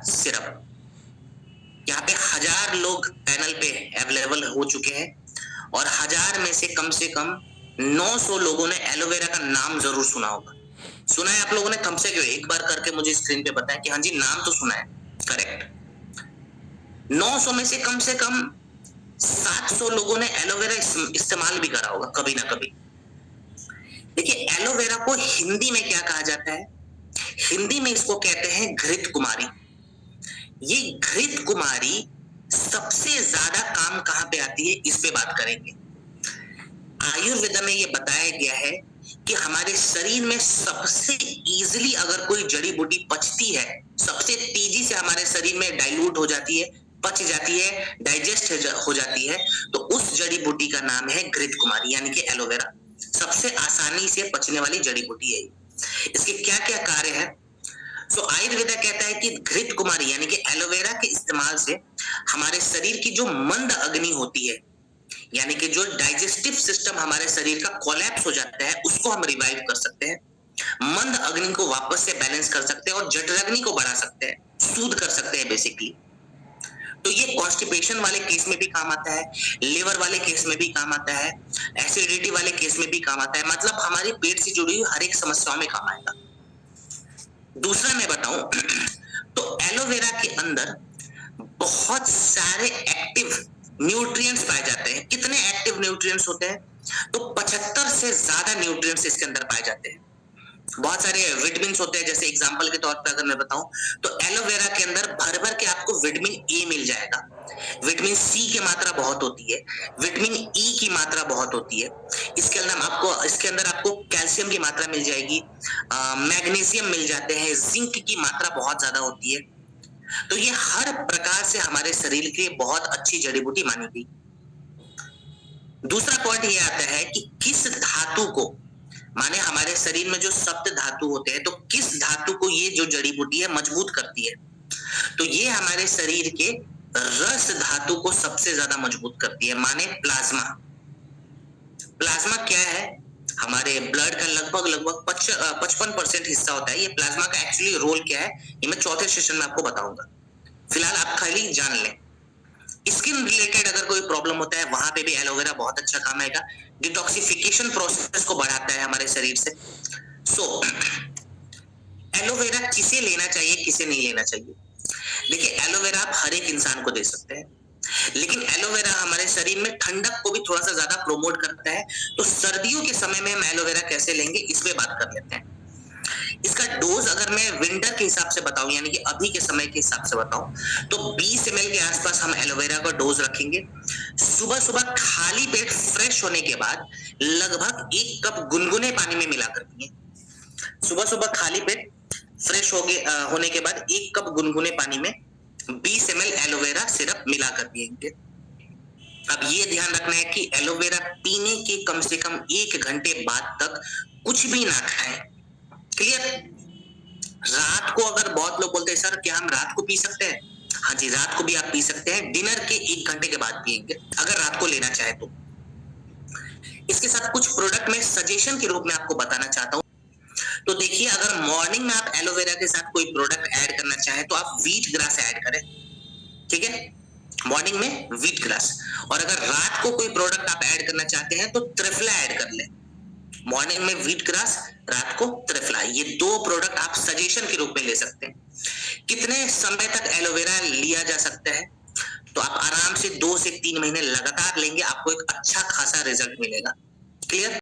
Syrup. यहाँ पे 1000 लोग पैनल पे अवेलेबल हो चुके हैं और 1000 में से कम 900 लोगों ने एलोवेरा का नाम जरूर सुना होगा। सुना है आप लोगों ने? थम्स अप एक बार करके मुझे स्क्रीन पे बताएं कि हाँ जी नाम तो सुना है। करेक्ट। 900 में से कम 700 लोगों ने एलोवेरा इस्तेमाल भी करा होगा कभी ना कभी। देखिए एलोवेरा को हिंदी में क्या कहा जाता है? हिंदी में इसको कहते हैं घृत कुमारी। ये घृत कुमारी सबसे ज्यादा काम कहां पे आती है, इस पे बात करेंगे। आयुर्वेद में ये बताया गया है कि हमारे शरीर में सबसे इजीली अगर कोई जड़ी बूटी पचती है, सबसे तेजी से हमारे शरीर में डाइल्यूट हो जाती है, पच जाती है, डाइजेस्ट हो जाती है, तो उस जड़ी बूटी का नाम है घृत कुमारी यानी कि एलोवेरा। सबसे आसानी से पचने वाली जड़ी बूटी है। इसके क्या क्या कार्य है? तो आयुर्वेदा कहता है कि घृत कुमारी यानी कि एलोवेरा के इस्तेमाल से हमारे शरीर की जो मंद अग्नि होती है, यानी कि जो डाइजेस्टिव सिस्टम हमारे शरीर का कोलैप्स हो जाता है, उसको हम रिवाइव कर सकते हैं, मंद अग्नि को वापस से बैलेंस कर सकते हैं और जठराग्नि को बढ़ा सकते हैं, सूद कर सकते हैं बेसिकली। तो ये कॉन्स्टिपेशन वाले केस में भी काम आता है, लिवर वाले केस में भी काम आता है, एसिडिटी वाले केस में भी काम आता है, मतलब हमारे पेट से जुड़ी हुई हर एक समस्याओं में काम आएगा। दूसरा मैं बताऊं तो एलोवेरा के अंदर बहुत सारे एक्टिव न्यूट्रिएंट्स पाए जाते हैं। कितने एक्टिव न्यूट्रिएंट्स होते हैं? तो 75 से ज्यादा न्यूट्रिएंट्स इसके अंदर पाए जाते हैं। बहुत सारे विटामिन होते हैं, जैसे एग्जांपल के तौर पर अगर मैं बताऊं तो एलोवेरा के अंदर भर भर के आपको विटामिन ए मिल जाएगा, विटामिन सी की मात्रा बहुत होती है, विटामिन ई की मात्रा बहुत होती है, इसके अंदर आपको कैल्शियम की मात्रा मिल जाएगी, मैग्नीशियम मिल जाते हैं, जिंक की मात्रा बहुत ज्यादा होती है। तो ये हर प्रकार से हमारे शरीर के लिए बहुत अच्छी जड़ी बूटी मानी गई। दूसरा पॉइंट ये आता है कि किस धातु को, माने हमारे शरीर में जो सप्त धातु होते हैं, तो किस धातु को ये जो जड़ी बूटी है मजबूत करती है? तो ये हमारे शरीर के रस धातु को सबसे ज्यादा मजबूत करती है, माने प्लाज्मा। प्लाज्मा क्या है? हमारे ब्लड का लगभग 55% हिस्सा होता है। ये प्लाज्मा का एक्चुअली रोल क्या है, ये मैं चौथे सेशन में आपको बताऊंगा। फिलहाल आप खाली जान लें। स्किन रिलेटेड अगर कोई प्रॉब्लम होता है, वहां पे भी एलोवेरा बहुत अच्छा काम आएगा। डिटॉक्सिफिकेशन प्रोसेस को बढ़ाता है हमारे शरीर से। एलोवेरा किसे लेना चाहिए, किसे नहीं लेना चाहिए? देखिए एलोवेरा आप हर एक इंसान को दे सकते हैं, लेकिन एलोवेरा हमारे शरीर में ठंडक को भी थोड़ा सा ज्यादा प्रोमोट करता है। तो सर्दियों के समय में हम एलोवेरा कैसे लेंगे, इस पे बात कर लेते हैं। इसका डोज अगर मैं विंटर के हिसाब से बताऊं, यानी कि अभी के समय के हिसाब से बताऊं, तो 20 ml के आसपास हम एलोवेरा का डोज रखेंगे। सुबह सुबह खाली पेट फ्रेश होने के बाद लगभग 1 कप गुनगुने पानी में मिलाकर पिए। सुबह सुबह खाली पेट फ्रेश होने के बाद 1 कप गुनगुने पानी में 20 ml एलोवेरा सिरप मिलाकर पिएंगे। अब ये ध्यान रखना है कि एलोवेरा पीने के कम से कम 1 घंटे बाद तक कुछ भी ना खाएं। क्लियर? रात को अगर बहुत लोग बोलते हैं सर क्या हम रात को पी सकते हैं? हाँ जी, रात को भी आप पी सकते हैं, डिनर के 1 घंटे के बाद पिएंगे अगर रात को लेना चाहे तो। इसके साथ कुछ प्रोडक्ट में सजेशन के रूप में आपको बताना चाहता हूं। तो देखिए, अगर मॉर्निंग में आप एलोवेरा के साथ कोई प्रोडक्ट ऐड करना चाहे तो आप व्हीट ग्रास ऐड करें, ठीक है, मॉर्निंग में व्हीट ग्रास। और अगर रात को कोई प्रोडक्ट आप ऐड करना चाहते हैं तो त्रिफला ऐड कर लें। मॉर्निंग में व्हीट ग्रास, रात को त्रिफला। ये 2 प्रोडक्ट आप सजेशन के रूप में ले सकते हैं। कितने समय तक एलोवेरा लिया जा सकता है? तो आप आराम से 2 से 3 महीने लगातार लेंगे, आपको एक अच्छा खासा रिजल्ट मिलेगा। क्लियर?